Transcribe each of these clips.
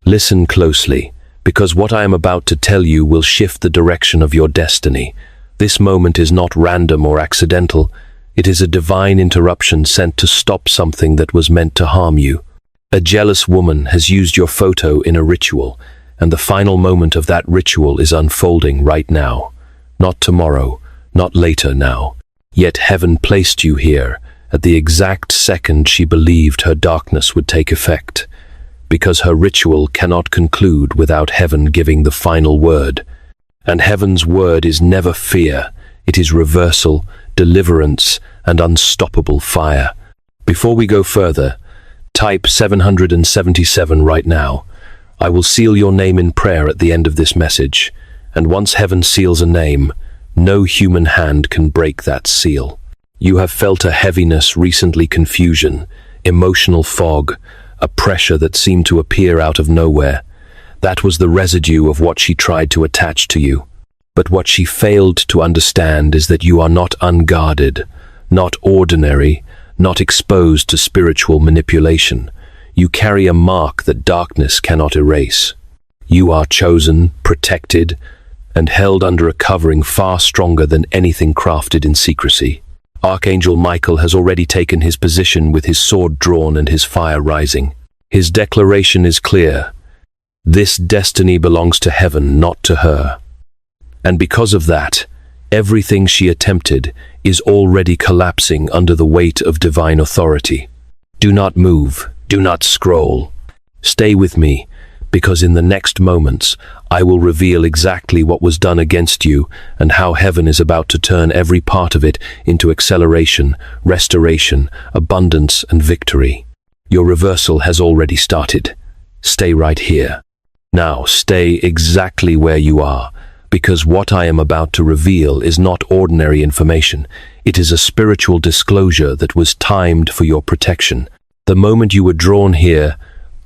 Listen closely, because what I am about to tell you will shift the direction of your destiny. This moment is not random or accidental. It is a divine interruption sent to stop something that was meant to harm you. A jealous woman has used your photo in a ritual, and the final moment of that ritual is unfolding right now. Not tomorrow, not later now. Yet heaven placed you here at the exact second she believed her darkness would take effect, because her ritual cannot conclude without heaven giving the final word. And heaven's word is never fear, it is reversal, deliverance, and unstoppable fire. Before we go further, type 777 right now. I will seal your name in prayer at the end of this message, and once heaven seals a name, no human hand can break that seal. You have felt a heaviness recently, confusion, emotional fog, a pressure that seemed to appear out of nowhere. That was the residue of what she tried to attach to you. But what she failed to understand is that you are not unguarded, not ordinary, not exposed to spiritual manipulation. You carry a mark that darkness cannot erase. You are chosen, protected, and held under a covering far stronger than anything crafted in secrecy. Archangel Michael has already taken his position with his sword drawn and his fire rising. His declaration is clear. This destiny belongs to heaven, not to her. And because of that, everything she attempted is already collapsing under the weight of divine authority. Do not move, do not scroll. Stay with me, because in the next moments, I will reveal exactly what was done against you and how heaven is about to turn every part of it into acceleration, restoration, abundance, and victory. Your reversal has already started. Stay right here. Now, stay exactly where you are, because what I am about to reveal is not ordinary information. It is a spiritual disclosure that was timed for your protection. The moment you were drawn here,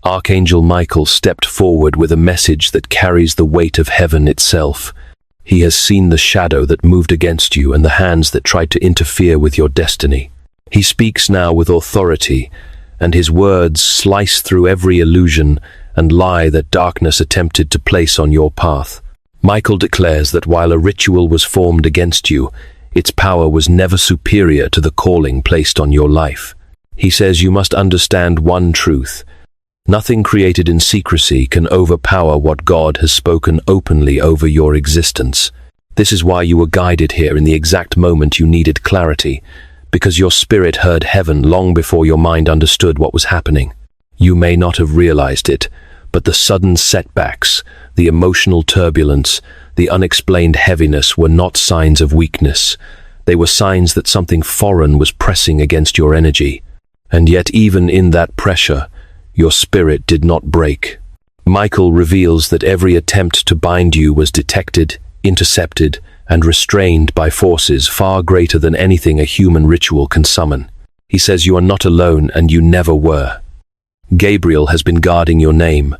Archangel Michael stepped forward with a message that carries the weight of heaven itself. He has seen the shadow that moved against you and the hands that tried to interfere with your destiny. He speaks now with authority, and his words slice through every illusion and lie that darkness attempted to place on your path. Michael declares that while a ritual was formed against you, its power was never superior to the calling placed on your life. He says you must understand one truth. Nothing created in secrecy can overpower what God has spoken openly over your existence. This is why you were guided here in the exact moment you needed clarity, because your spirit heard heaven long before your mind understood what was happening. You may not have realized it, but the sudden setbacks, the emotional turbulence, the unexplained heaviness were not signs of weakness. They were signs that something foreign was pressing against your energy. And yet even in that pressure, your spirit did not break. Michael reveals that every attempt to bind you was detected, intercepted, and restrained by forces far greater than anything a human ritual can summon. He says you are not alone, and you never were. Gabriel has been guarding your name.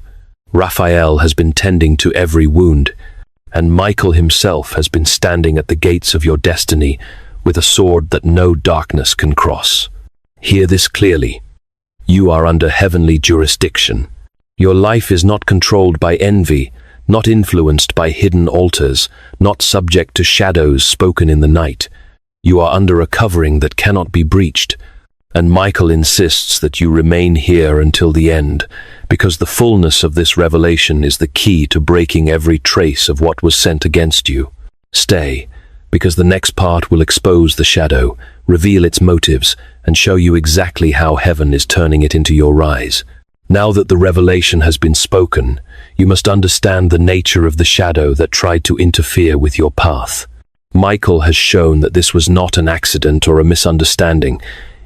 Raphael has been tending to every wound, and Michael himself has been standing at the gates of your destiny with a sword that no darkness can cross. Hear this clearly. You are under heavenly jurisdiction. Your life is not controlled by envy, not influenced by hidden altars, not subject to shadows spoken in the night. You are under a covering that cannot be breached, and Michael insists that you remain here until the end, because the fullness of this revelation is the key to breaking every trace of what was sent against you. Stay, because the next part will expose the shadow, reveal its motives, and show you exactly how heaven is turning it into your rise. Now that the revelation has been spoken, you must understand the nature of the shadow that tried to interfere with your path. Michael has shown that this was not an accident or a misunderstanding.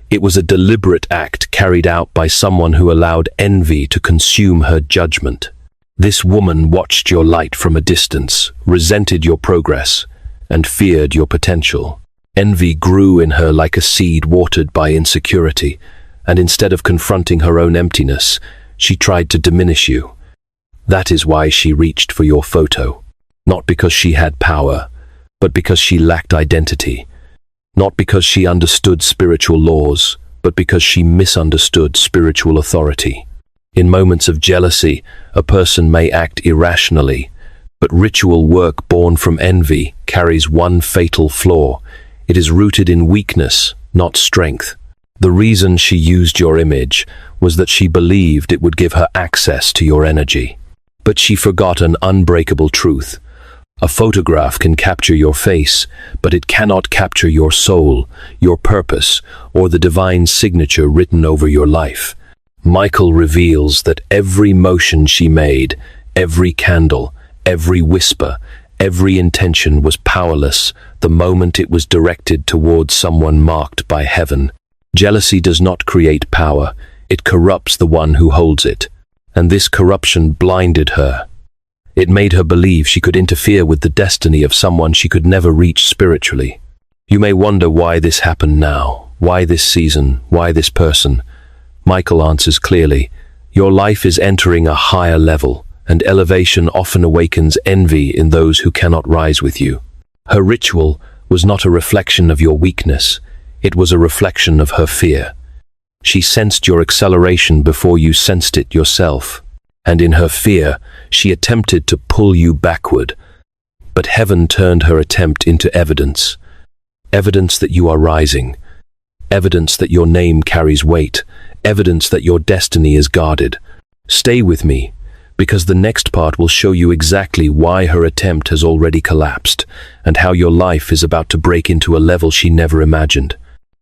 It was a deliberate act carried out by someone who allowed envy to consume her judgment. This woman watched your light from a distance, resented your progress, and feared your potential. Envy grew in her like a seed watered by insecurity, and instead of confronting her own emptiness, she tried to diminish you. That is why she reached for your photo. Not because she had power, but because she lacked identity. Not because she understood spiritual laws, but because she misunderstood spiritual authority. In moments of jealousy, a person may act irrationally, but ritual work born from envy carries one fatal flaw. It is rooted in weakness, not strength. The reason she used your image was that she believed it would give her access to your energy. But she forgot an unbreakable truth. A photograph can capture your face, but it cannot capture your soul, your purpose, or the divine signature written over your life. Michael reveals that every motion she made, every candle, every whisper, every intention was powerless the moment it was directed towards someone marked by heaven. Jealousy does not create power, it corrupts the one who holds it. And this corruption blinded her. It made her believe she could interfere with the destiny of someone she could never reach spiritually. You may wonder why this happened now, why this season, why this person. Michael answers clearly, your life is entering a higher level, and elevation often awakens envy in those who cannot rise with you. Her ritual was not a reflection of your weakness, it was a reflection of her fear. She sensed your acceleration before you sensed it yourself, and in her fear, she attempted to pull you backward. But heaven turned her attempt into evidence. Evidence that you are rising. Evidence that your name carries weight. Evidence that your destiny is guarded. Stay with me, because the next part will show you exactly why her attempt has already collapsed, and how your life is about to break into a level she never imagined.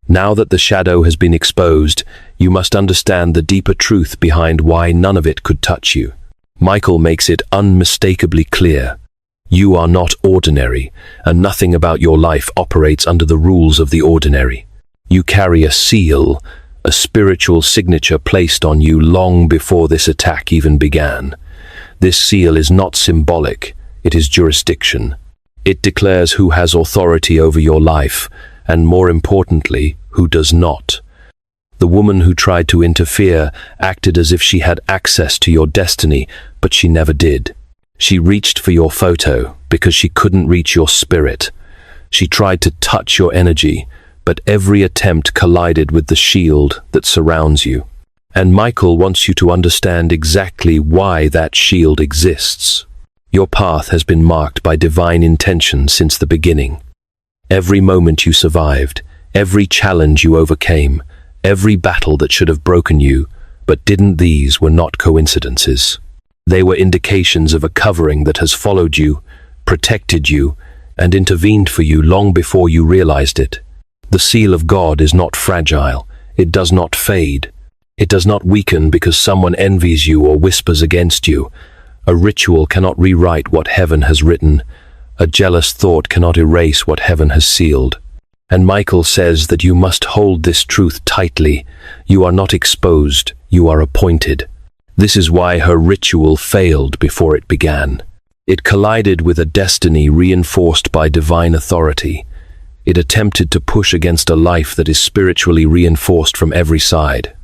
Now that the shadow has been exposed, you must understand the deeper truth behind why none of it could touch you. Michael makes it unmistakably clear. You are not ordinary, and nothing about your life operates under the rules of the ordinary. You carry a seal, a spiritual signature placed on you long before this attack even began. This seal is not symbolic, it is jurisdiction. It declares who has authority over your life, and more importantly, who does not. The woman who tried to interfere acted as if she had access to your destiny, but she never did. She reached for your photo because she couldn't reach your spirit. She tried to touch your energy, but every attempt collided with the shield that surrounds you. And Michael wants you to understand exactly why that shield exists. Your path has been marked by divine intention since the beginning. Every moment you survived, every challenge you overcame, every battle that should have broken you, but didn't, these were not coincidences. They were indications of a covering that has followed you, protected you, and intervened for you long before you realized it. The seal of God is not fragile. It does not fade. It does not weaken because someone envies you or whispers against you. A ritual cannot rewrite what heaven has written. A jealous thought cannot erase what heaven has sealed. And Michael says that you must hold this truth tightly. You are not exposed, you are appointed. This is why her ritual failed before it began. It collided with a destiny reinforced by divine authority. It attempted to push against a life that is spiritually reinforced from every side.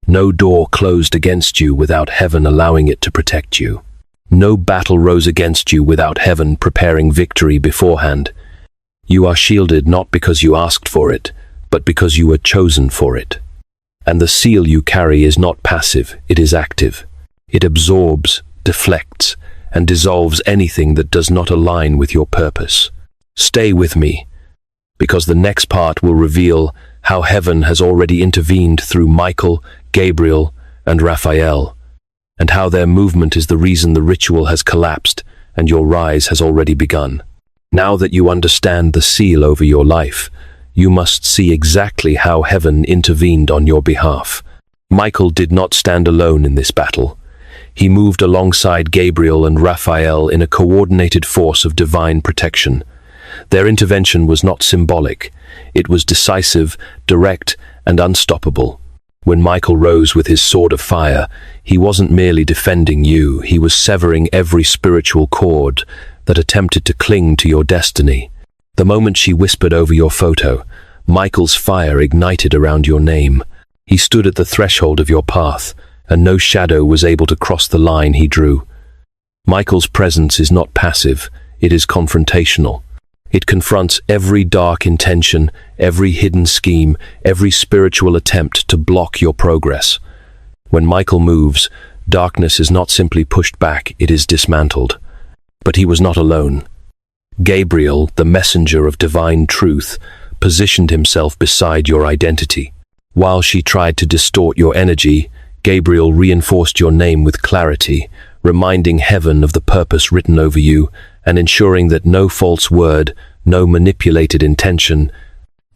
No door closed against you without heaven allowing it to protect you. No battle rose against you without heaven preparing victory beforehand. You are shielded not because you asked for it, but because you were chosen for it. And the seal you carry is not passive, it is active. It absorbs, deflects, and dissolves anything that does not align with your purpose. Stay with me, because the next part will reveal how heaven has already intervened through Michael, Gabriel, and Raphael, and how their movement is the reason the ritual has collapsed and your rise has already begun. Now that you understand the seal over your life, you must see exactly how heaven intervened on your behalf. Michael did not stand alone in this battle. He moved alongside Gabriel and Raphael in a coordinated force of divine protection. Their intervention was not symbolic. It was decisive, direct, and unstoppable. When Michael rose with his sword of fire, he wasn't merely defending you, he was severing every spiritual cord that attempted to cling to your destiny. The moment she whispered over your photo, Michael's fire ignited around your name. He stood at the threshold of your path, and no shadow was able to cross the line he drew. Michael's presence is not passive, it is confrontational. It confronts every dark intention, every hidden scheme, every spiritual attempt to block your progress. When Michael moves, Darkness is not simply pushed back, it is dismantled. But he was not alone. Gabriel, the messenger of divine truth, positioned himself beside your identity. While she tried to distort your energy, Gabriel reinforced your name with clarity, reminding heaven of the purpose written over you and ensuring that no false word, no manipulated intention,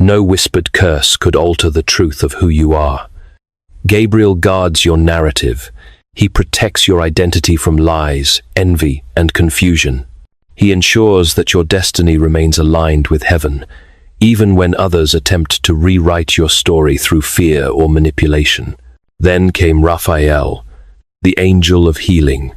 no whispered curse could alter the truth of who you are. Gabriel guards your narrative. He protects your identity from lies, envy, and confusion. He ensures that your destiny remains aligned with heaven, even when others attempt to rewrite your story through fear or manipulation. Then came Raphael, the angel of healing.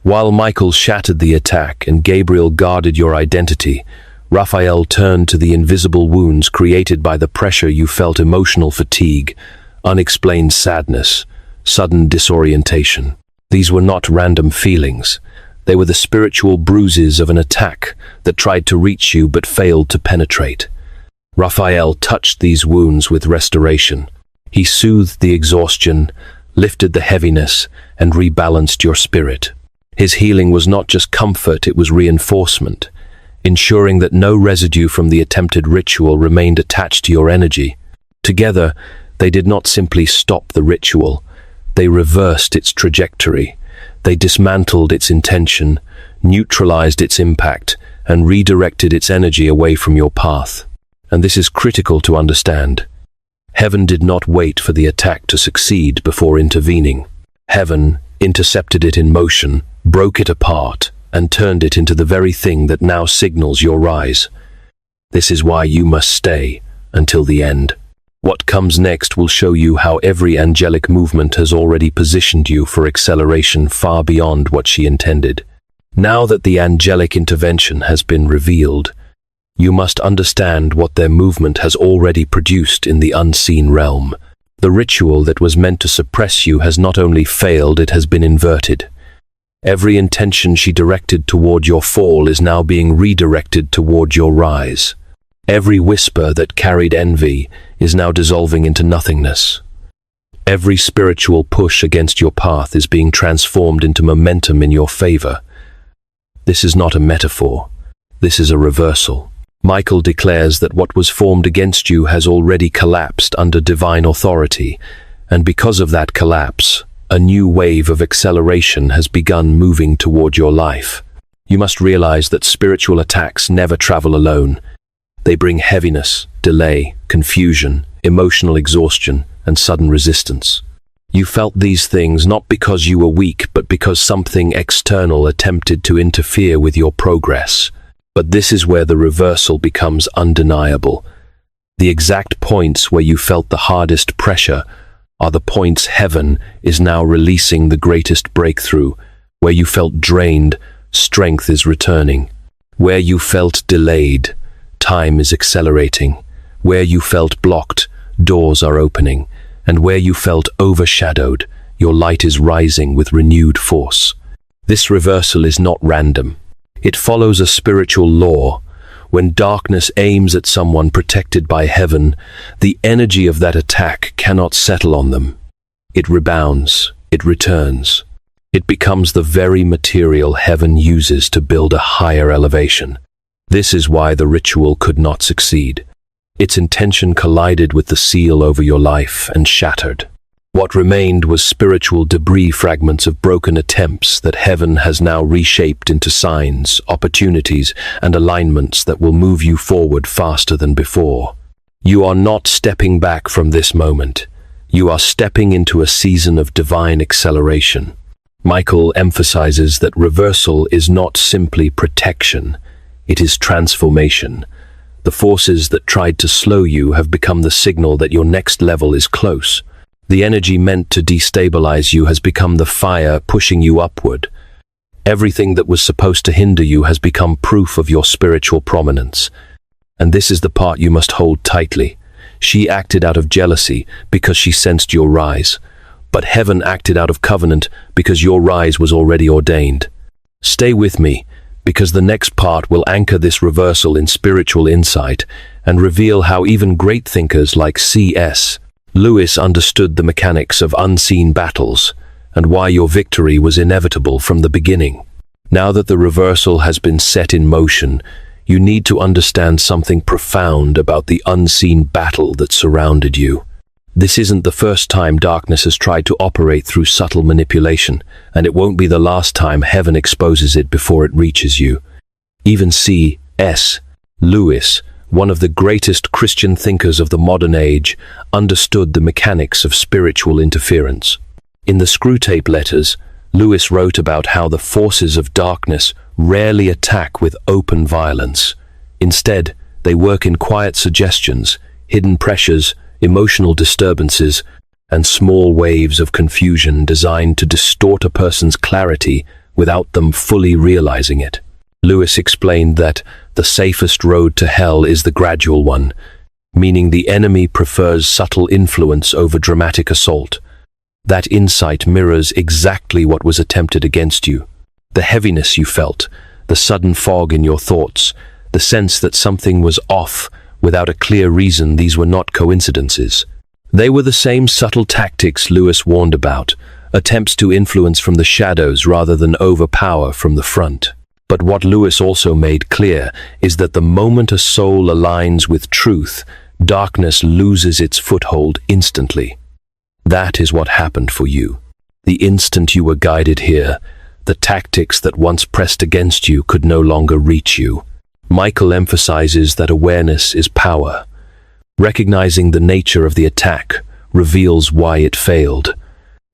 While Michael shattered the attack and Gabriel guarded your identity, Raphael turned to the invisible wounds created by the pressure you felt: emotional fatigue, unexplained sadness, sudden disorientation. These were not random feelings. They were the spiritual bruises of an attack that tried to reach you but failed to penetrate. Raphael touched these wounds with restoration. He soothed the exhaustion, lifted the heaviness, and rebalanced your spirit. His healing was not just comfort, it was reinforcement, ensuring that no residue from the attempted ritual remained attached to your energy. Together, they did not simply stop the ritual, they reversed its trajectory. They dismantled its intention, neutralized its impact, and redirected its energy away from your path. And this is critical to understand. Heaven did not wait for the attack to succeed before intervening. Heaven intercepted it in motion, broke it apart, and turned it into the very thing that now signals your rise. This is why you must stay until the end. What comes next will show you how every angelic movement has already positioned you for acceleration far beyond what she intended. Now that the angelic intervention has been revealed, you must understand what their movement has already produced in the unseen realm. The ritual that was meant to suppress you has not only failed, it has been inverted. Every intention she directed toward your fall is now being redirected toward your rise. Every whisper that carried envy is now dissolving into nothingness. Every spiritual push against your path is being transformed into momentum in your favor. This is not a metaphor. This is a reversal. Michael declares that what was formed against you has already collapsed under divine authority, and because of that collapse, a new wave of acceleration has begun moving toward your life. You must realize that spiritual attacks never travel alone. They bring heaviness, delay, confusion, emotional exhaustion, and sudden resistance. You felt these things not because you were weak, but because something external attempted to interfere with your progress. But this is where the reversal becomes undeniable. The exact points where you felt the hardest pressure are the points heaven is now releasing the greatest breakthrough. Where you felt drained, strength is returning. Where you felt delayed, time is accelerating. Where you felt blocked, doors are opening. And where you felt overshadowed, your light is rising with renewed force. This reversal is not random. It follows a spiritual law. When darkness aims at someone protected by heaven, the energy of that attack cannot settle on them. It rebounds, it returns. It becomes the very material heaven uses to build a higher elevation. This is why the ritual could not succeed. Its intention collided with the seal over your life and shattered. What remained was spiritual debris, fragments of broken attempts that heaven has now reshaped into signs, opportunities, and alignments that will move you forward faster than before. You are not stepping back from this moment. You are stepping into a season of divine acceleration. Michael emphasizes that reversal is not simply protection, it is transformation. The forces that tried to slow you have become the signal that your next level is close. The energy meant to destabilize you has become the fire pushing you upward. Everything that was supposed to hinder you has become proof of your spiritual prominence. And this is the part you must hold tightly. She acted out of jealousy because she sensed your rise. But heaven acted out of covenant because your rise was already ordained. Stay with me, because the next part will anchor this reversal in spiritual insight and reveal how even great thinkers like C.S. Lewis understood the mechanics of unseen battles and why your victory was inevitable from the beginning. Now that the reversal has been set in motion, you need to understand something profound about the unseen battle that surrounded you. This isn't the first time darkness has tried to operate through subtle manipulation, and it won't be the last time heaven exposes it before it reaches you. Even C.S. Lewis, one of the greatest Christian thinkers of the modern age, understood the mechanics of spiritual interference. In the Screwtape Letters, Lewis wrote about how the forces of darkness rarely attack with open violence. Instead, they work in quiet suggestions, hidden pressures, emotional disturbances, and small waves of confusion designed to distort a person's clarity without them fully realizing it. Lewis explained that the safest road to hell is the gradual one, meaning the enemy prefers subtle influence over dramatic assault. That insight mirrors exactly what was attempted against you. The heaviness you felt, the sudden fog in your thoughts, the sense that something was off without a clear reason. These were not coincidences. They were the same subtle tactics Lewis warned about, attempts to influence from the shadows rather than overpower from the front. But what Lewis also made clear is that the moment a soul aligns with truth, darkness loses its foothold instantly. That is what happened for you. The instant you were guided here, the tactics that once pressed against you could no longer reach you. Michael emphasizes that awareness is power. Recognizing the nature of the attack reveals why it failed.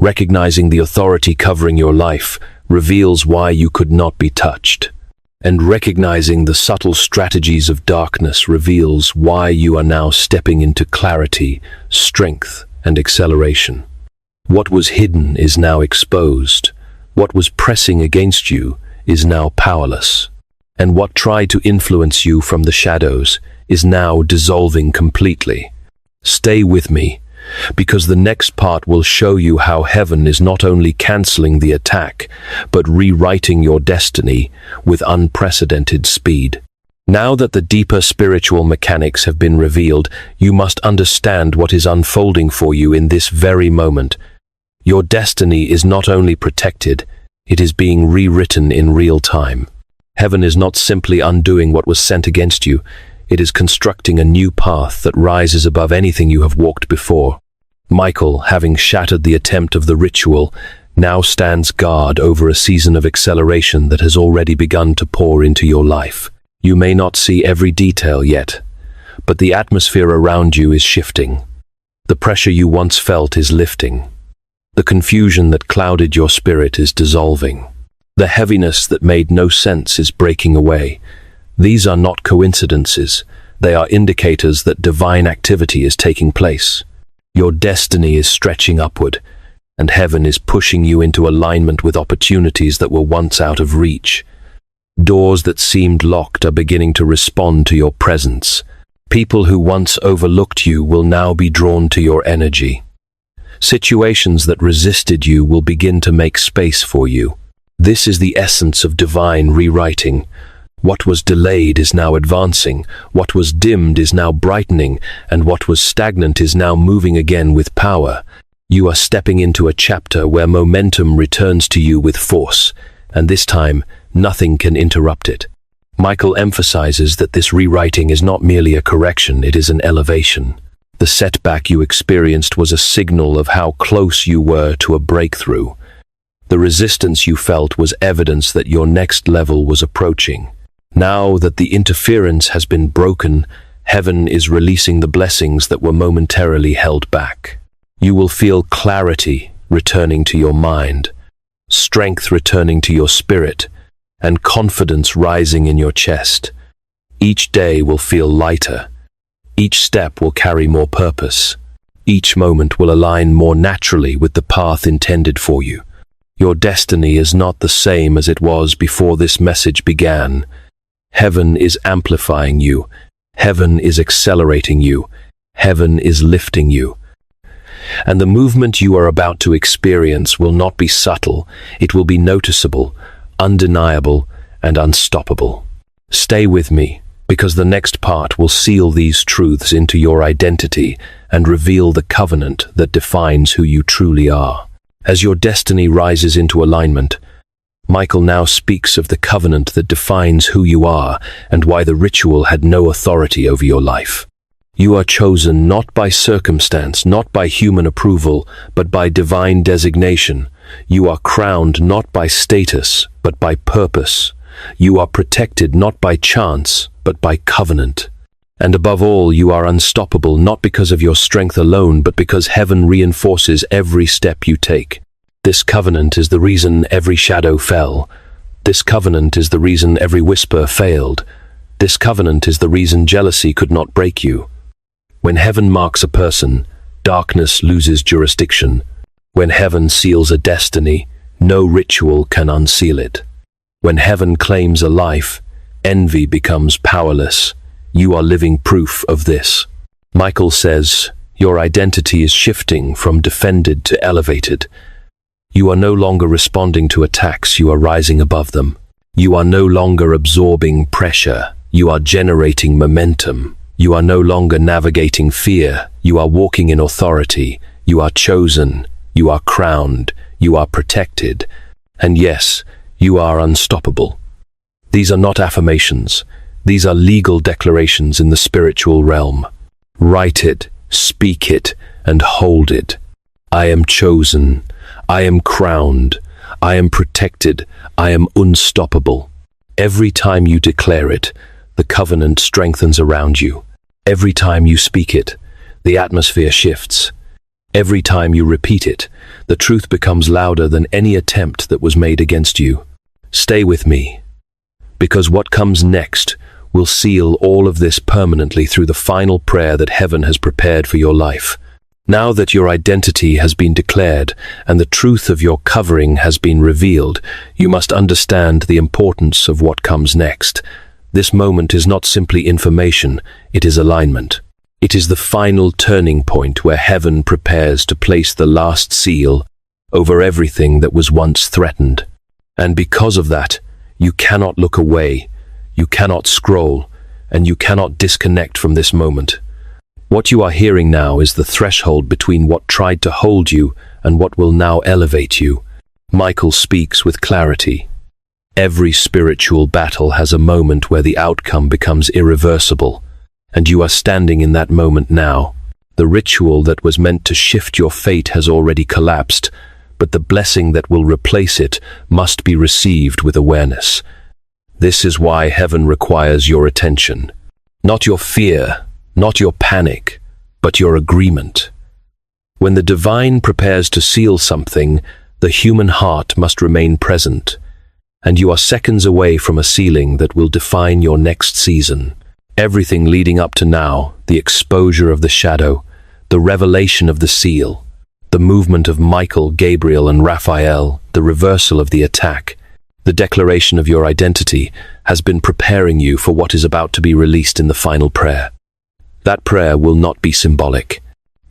Recognizing the authority covering your life reveals why you could not be touched. And recognizing the subtle strategies of darkness reveals why you are now stepping into clarity, strength, and acceleration. What was hidden is now exposed. What was pressing against you is now powerless. And what tried to influence you from the shadows is now dissolving completely. Stay with me, because the next part will show you how heaven is not only canceling the attack, but rewriting your destiny with unprecedented speed. Now that the deeper spiritual mechanics have been revealed, you must understand what is unfolding for you in this very moment. Your destiny is not only protected, it is being rewritten in real time. Heaven is not simply undoing what was sent against you, it is constructing a new path that rises above anything you have walked before. Michael, having shattered the attempt of the ritual, now stands guard over a season of acceleration that has already begun to pour into your life. You may not see every detail yet, but the atmosphere around you is shifting. The pressure you once felt is lifting. The confusion that clouded your spirit is dissolving. The heaviness that made no sense is breaking away. These are not coincidences. They are indicators that divine activity is taking place. Your destiny is stretching upward, and heaven is pushing you into alignment with opportunities that were once out of reach. Doors that seemed locked are beginning to respond to your presence. People who once overlooked you will now be drawn to your energy. Situations that resisted you will begin to make space for you. This is the essence of divine rewriting. What was delayed is now advancing, what was dimmed is now brightening, and what was stagnant is now moving again with power. You are stepping into a chapter where momentum returns to you with force, and this time, nothing can interrupt it. Michael emphasizes that this rewriting is not merely a correction, it is an elevation. The setback you experienced was a signal of how close you were to a breakthrough. The resistance you felt was evidence that your next level was approaching. Now that the interference has been broken, heaven is releasing the blessings that were momentarily held back. You will feel clarity returning to your mind, strength returning to your spirit, and confidence rising in your chest. Each day will feel lighter. Each step will carry more purpose. Each moment will align more naturally with the path intended for you. Your destiny is not the same as it was before this message began. Heaven is amplifying you. Heaven is accelerating you. Heaven is lifting you. And the movement you are about to experience will not be subtle. It will be noticeable, undeniable, and unstoppable. Stay with me, because the next part will seal these truths into your identity and reveal the covenant that defines who you truly are. As your destiny rises into alignment, Michael now speaks of the covenant that defines who you are and why the ritual had no authority over your life. You are chosen not by circumstance, not by human approval, but by divine designation. You are crowned not by status, but by purpose. You are protected not by chance, but by covenant. And above all, you are unstoppable not because of your strength alone, but because heaven reinforces every step you take. This covenant is the reason every shadow fell. This covenant is the reason every whisper failed. This covenant is the reason jealousy could not break you. When heaven marks a person, darkness loses jurisdiction. When heaven seals a destiny, no ritual can unseal it. When heaven claims a life, envy becomes powerless. You are living proof of this. Michael says, your identity is shifting from defended to elevated. You are no longer responding to attacks, you are rising above them. You are no longer absorbing pressure, you are generating momentum. You are no longer navigating fear, you are walking in authority. You are chosen, you are crowned, you are protected. And yes, you are unstoppable. These are not affirmations, these are legal declarations in the spiritual realm. Write it, speak it, and hold it. I am chosen. I am crowned, I am protected, I am unstoppable. Every time you declare it, the covenant strengthens around you. Every time you speak it, the atmosphere shifts. Every time you repeat it, the truth becomes louder than any attempt that was made against you. Stay with me, because what comes next will seal all of this permanently through the final prayer that heaven has prepared for your life. Now that your identity has been declared and the truth of your covering has been revealed, you must understand the importance of what comes next. This moment is not simply information, it is alignment. It is the final turning point where heaven prepares to place the last seal over everything that was once threatened. And because of that, you cannot look away, you cannot scroll, and you cannot disconnect from this moment. What you are hearing now is the threshold between what tried to hold you and what will now elevate you. Michael speaks with clarity. Every spiritual battle has a moment where the outcome becomes irreversible, and you are standing in that moment now. The ritual that was meant to shift your fate has already collapsed, but the blessing that will replace it must be received with awareness. This is why heaven requires your attention, not your fear, not your panic, but your agreement. When the divine prepares to seal something, the human heart must remain present, and you are seconds away from a sealing that will define your next season. Everything leading up to now, the exposure of the shadow, the revelation of the seal, the movement of Michael, Gabriel, and Raphael, the reversal of the attack, the declaration of your identity, has been preparing you for what is about to be released in the final prayer. That prayer will not be symbolic.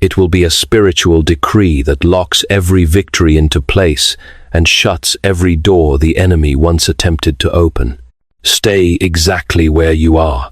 It will be a spiritual decree that locks every victory into place and shuts every door the enemy once attempted to open. Stay exactly where you are.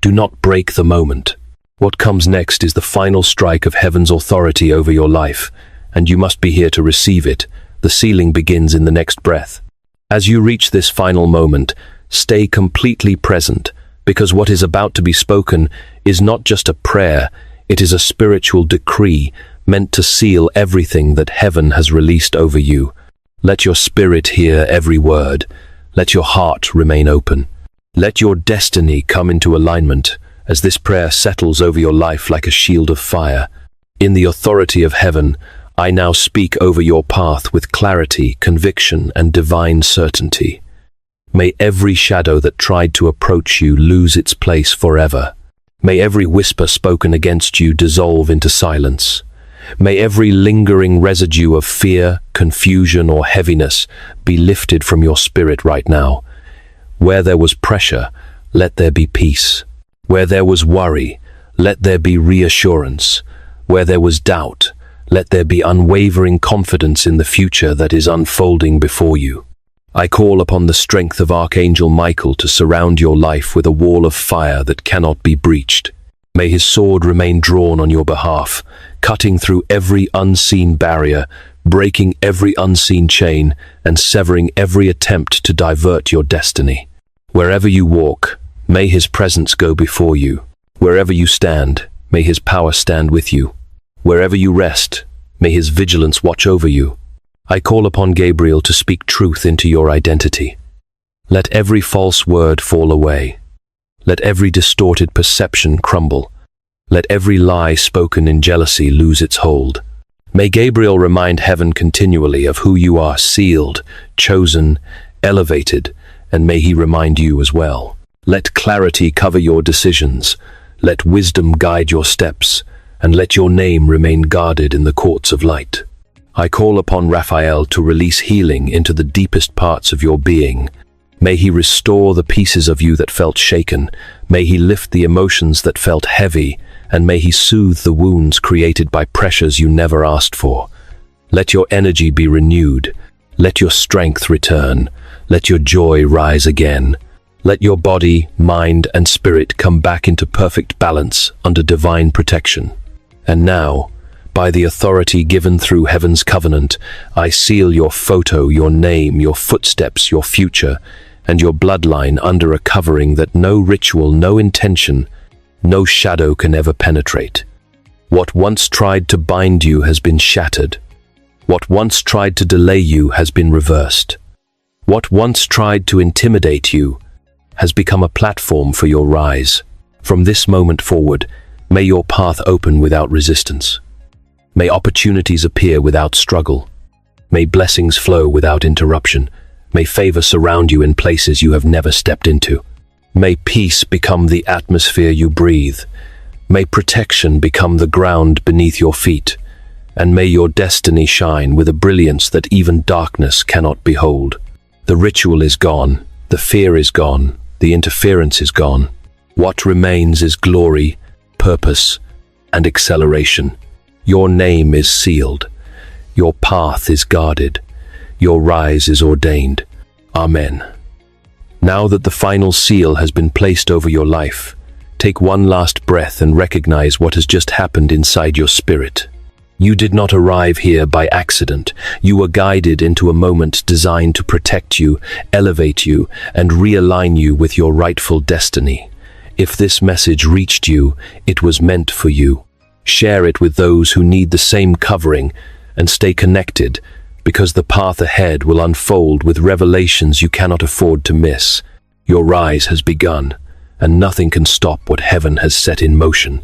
Do not break the moment. What comes next is the final strike of heaven's authority over your life, and you must be here to receive it. The sealing begins in the next breath. As you reach this final moment, stay completely present, because what is about to be spoken is not just a prayer, it is a spiritual decree meant to seal everything that heaven has released over you. Let your spirit hear every word. Let your heart remain open. Let your destiny come into alignment as this prayer settles over your life like a shield of fire. In the authority of heaven, I now speak over your path with clarity, conviction, and divine certainty. May every shadow that tried to approach you lose its place forever. May every whisper spoken against you dissolve into silence. May every lingering residue of fear, confusion, or heaviness be lifted from your spirit right now. Where there was pressure, let there be peace. Where there was worry, let there be reassurance. Where there was doubt, let there be unwavering confidence in the future that is unfolding before you. I call upon the strength of Archangel Michael to surround your life with a wall of fire that cannot be breached. May his sword remain drawn on your behalf, cutting through every unseen barrier, breaking every unseen chain and severing every attempt to divert your destiny. Wherever you walk, may his presence go before you. Wherever you stand, may his power stand with you. Wherever you rest, may his vigilance watch over you. I call upon Gabriel to speak truth into your identity. Let every false word fall away. Let every distorted perception crumble. Let every lie spoken in jealousy lose its hold. May Gabriel remind heaven continually of who you are, sealed, chosen, elevated, and may he remind you as well. Let clarity cover your decisions. Let wisdom guide your steps, and let your name remain guarded in the courts of light. I call upon Raphael to release healing into the deepest parts of your being. May he restore the pieces of you that felt shaken. May he lift the emotions that felt heavy, and may he soothe the wounds created by pressures you never asked for. Let your energy be renewed. Let your strength return. Let your joy rise again. Let your body, mind, and spirit come back into perfect balance under divine protection. And now, by the authority given through heaven's covenant, I seal your photo, your name, your footsteps, your future, and your bloodline under a covering that no ritual, no intention, no shadow can ever penetrate. What once tried to bind you has been shattered. What once tried to delay you has been reversed. What once tried to intimidate you has become a platform for your rise. From this moment forward, may your path open without resistance. May opportunities appear without struggle. May blessings flow without interruption. May favor surround you in places you have never stepped into. May peace become the atmosphere you breathe. May protection become the ground beneath your feet. And may your destiny shine with a brilliance that even darkness cannot behold. The ritual is gone. The fear is gone. The interference is gone. What remains is glory, purpose, and acceleration. Your name is sealed. Your path is guarded. Your rise is ordained. Amen. Now that the final seal has been placed over your life, take one last breath and recognize what has just happened inside your spirit. You did not arrive here by accident. You were guided into a moment designed to protect you, elevate you, and realign you with your rightful destiny. If this message reached you, it was meant for you. Share it with those who need the same covering, and stay connected, because the path ahead will unfold with revelations you cannot afford to miss. Your rise has begun, and nothing can stop what heaven has set in motion.